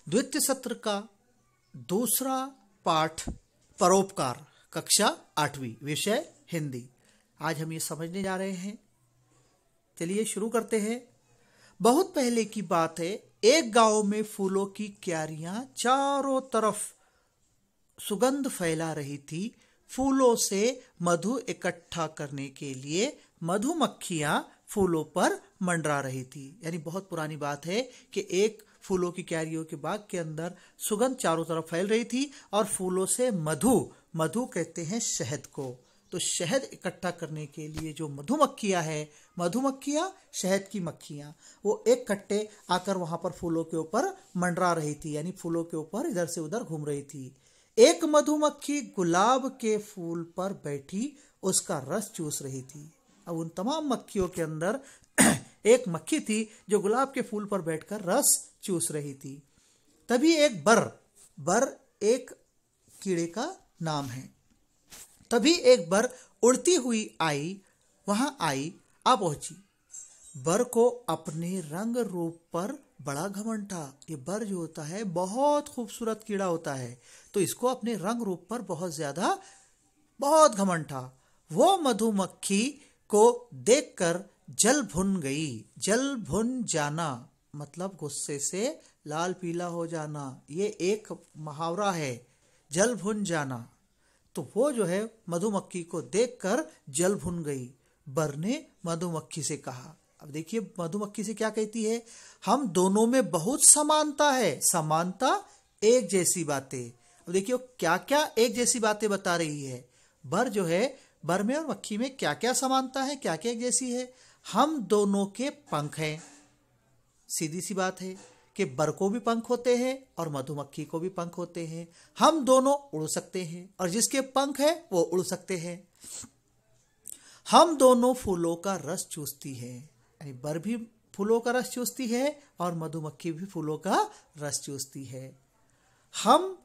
द्वितीय सत्र का दूसरा पाठ परोपकार, कक्षा 8वीं, विषय हिंदी। आज हम ये समझने जा रहे हैं। चलिए शुरू करते हैं। बहुत पहले की बात है, एक गांव में फूलों की क्यारियां चारों तरफ सुगंध फैला रही थी। फूलों से मधु इकट्ठा करने के लिए मधुमक्खियां फूलों पर मंडरा रही थी। यानी बहुत पुरानी बात है कि एक फूलों की क्यारियों के बाग के अंदर सुगंध चारों तरफ फैल रही थी और फूलों से मधु कहते हैं शहद को। तो शहद इकट्ठा करने के लिए जो मधुमक्खियां शहद की मक्खियां, वो एक कट्टे आकर वहां पर फूलों के ऊपर मंडरा रही थी, यानी फूलों के ऊपर इधर से उधर घूम रही थी। एक मधुमक्खी गुलाब के फूल पर बैठी उसका रस चूस रही थी। अब उन तमाम मक्खियों के अंदर एक मक्खी थी जो गुलाब के फूल पर बैठकर रस चूस रही थी। तभी एक बर एक कीड़े का नाम है। तभी एक बर उड़ती हुई आ पहुंची। बर को अपने रंग रूप पर बड़ा घमंड था। ये बर जो होता है बहुत खूबसूरत कीड़ा होता है, तो इसको अपने रंग रूप पर बहुत घमंड था। वो मधुमक्खी को देखकर जल भुन जाना मतलब गुस्से से लाल पीला हो जाना। ये एक मुहावरा है, जल भुन जाना। तो वो जो है मधुमक्खी को देखकर जल भुन गई। बर ने मधुमक्खी से कहा, अब देखिए मधुमक्खी से क्या कहती है, हम दोनों में बहुत समानता है। समानता, एक जैसी बातें। अब देखिए क्या क्या एक जैसी बातें बता रही है। बर जो है, बर में और मक्खी में क्या क्या समानता है, क्या क्या एक जैसी है। हम दोनों के पंख हैं। सीधी सी बात है कि बर को भी पंख होते हैं और मधुमक्खी को भी पंख होते हैं। हम दोनों उड़ सकते हैं और जिसके पंख है वो उड़ सकते हैं। हम दोनों फूलों का रस चूसती है, यानी बर भी फूलों का रस चूसती है और मधुमक्खी भी फूलों का रस चूसती है। हम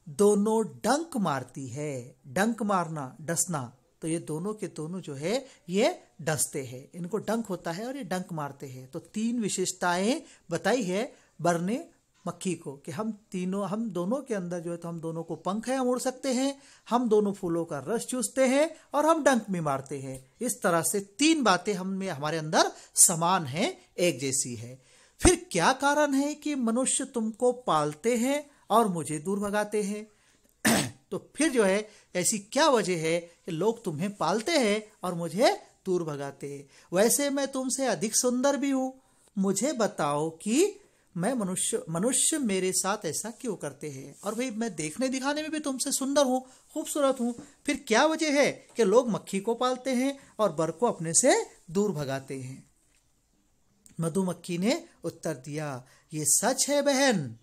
दोनों डंक मारती है। डंक मारना, डसना, तो ये दोनों के दोनों जो है ये डसते हैं। इनको डंक होता है और ये डंक मारते हैं। तो तीन विशेषताएं बताई है बर ने मक्खी को कि हम दोनों के अंदर जो है, तो हम दोनों को पंख है, हम उड़ सकते हैं, हम दोनों फूलों का रस चूसते हैं और हम डंक भी मारते हैं। इस तरह से तीन बातें हमारे अंदर समान है, एक जैसी है। फिर क्या कारण है कि मनुष्य तुमको पालते हैं और मुझे दूर भगाते हैं? तो फिर जो है ऐसी क्या वजह है कि लोग तुम्हें पालते हैं और मुझे दूर भगाते हैं? वैसे मैं तुमसे अधिक सुंदर भी हूं। मुझे बताओ कि मैं मनुष्य मेरे साथ ऐसा क्यों करते हैं? और भाई मैं देखने दिखाने में भी तुमसे सुंदर हूं, खूबसूरत हूं। फिर क्या वजह है कि लोग मक्खी को पालते हैं और बर को अपने से दूर भगाते हैं? मधुमक्खी ने उत्तर दिया, ये सच है बहन,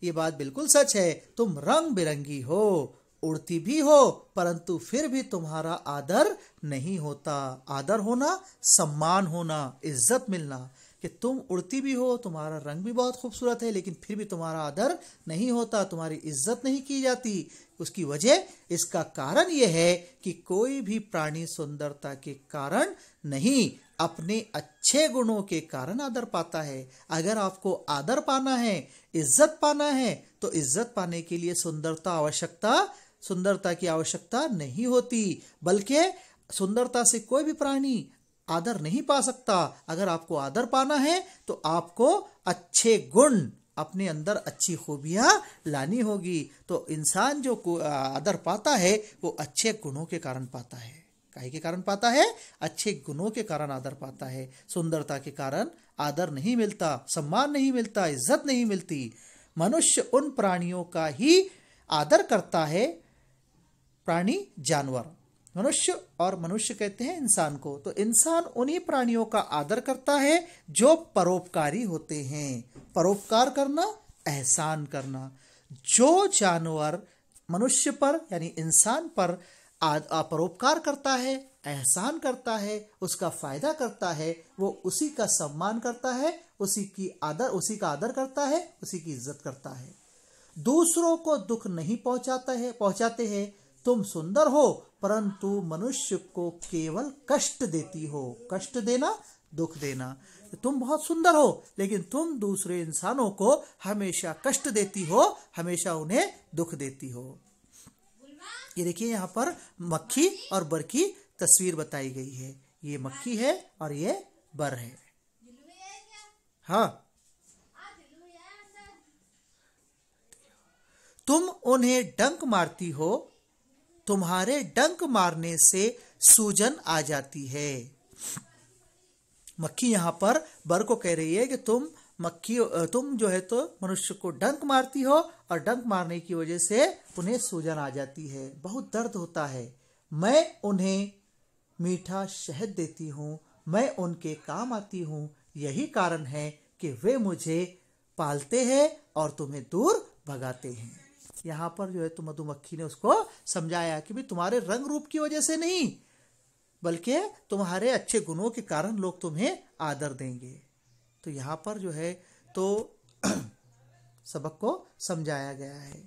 ये बात बिल्कुल सच है। तुम रंग बिरंगी हो, उड़ती भी हो, परंतु फिर भी तुम्हारा आदर नहीं होता। आदर होना, सम्मान होना, इज्जत मिलना। कि तुम उड़ती भी हो, तुम्हारा रंग भी बहुत खूबसूरत है, लेकिन फिर भी तुम्हारा आदर नहीं होता, तुम्हारी इज्जत नहीं की जाती। उसकी वजह, इसका कारण यह है कि कोई भी प्राणी सुंदरता के कारण नहीं, अपने अच्छे गुणों के कारण आदर पाता है। अगर आपको आदर पाना है, इज्जत पाना है, तो इज्जत पाने के लिए सुंदरता की आवश्यकता नहीं होती, बल्कि सुंदरता से कोई भी प्राणी आदर नहीं पा सकता। अगर आपको आदर पाना है तो आपको अच्छे गुण, अपने अंदर अच्छी खूबियां लानी होगी। तो इंसान जो आदर पाता है वो अच्छे गुणों के कारण पाता है। काहे के कारण पाता है? अच्छे गुणों के कारण आदर पाता है। सुंदरता के कारण आदर नहीं मिलता, सम्मान नहीं मिलता, इज्जत नहीं मिलती। मनुष्य उन प्राणियों का ही आदर करता है, प्राणी जानवर। मनुष्य कहते हैं इंसान को। तो इंसान उन्हीं प्राणियों का आदर करता है जो परोपकारी होते हैं। परोपकार करना, एहसान करना। जो जानवर मनुष्य पर यानी इंसान पर परोपकार करता है, एहसान करता है, उसका फायदा करता है, वो उसी का सम्मान करता है, उसी का आदर करता है, उसी की इज्जत करता है। दूसरों को दुख नहीं पहुंचाते हैं। तुम सुंदर हो, परंतु मनुष्य को केवल कष्ट देती हो। कष्ट देना, दुख देना। तुम बहुत सुंदर हो, लेकिन तुम दूसरे इंसानों को हमेशा कष्ट देती हो, हमेशा उन्हें दुख देती हो। ये देखिए यहाँ पर मक्खी और बर की तस्वीर बताई गई है। ये मक्खी है और ये बर है। हाँ, तुम उन्हें डंक मारती हो, तुम्हारे डंक मारने से सूजन आ जाती है। मक्खी यहाँ पर बर को कह रही है कि तुम जो है तो मनुष्य को डंक मारती हो और डंक मारने की वजह से उन्हें सूजन आ जाती है, बहुत दर्द होता है। मैं उन्हें मीठा शहद देती हूँ, मैं उनके काम आती हूँ, यही कारण है कि वे मुझे पालते हैं और तुम्हें दूर भगाते हैं। यहाँ पर जो है तो मधुमक्खी ने उसको समझाया कि भाई तुम्हारे रंग रूप की वजह से नहीं, बल्कि तुम्हारे अच्छे गुणों के कारण लोग तुम्हें आदर देंगे। तो यहाँ पर जो है तो सबक को समझाया गया है।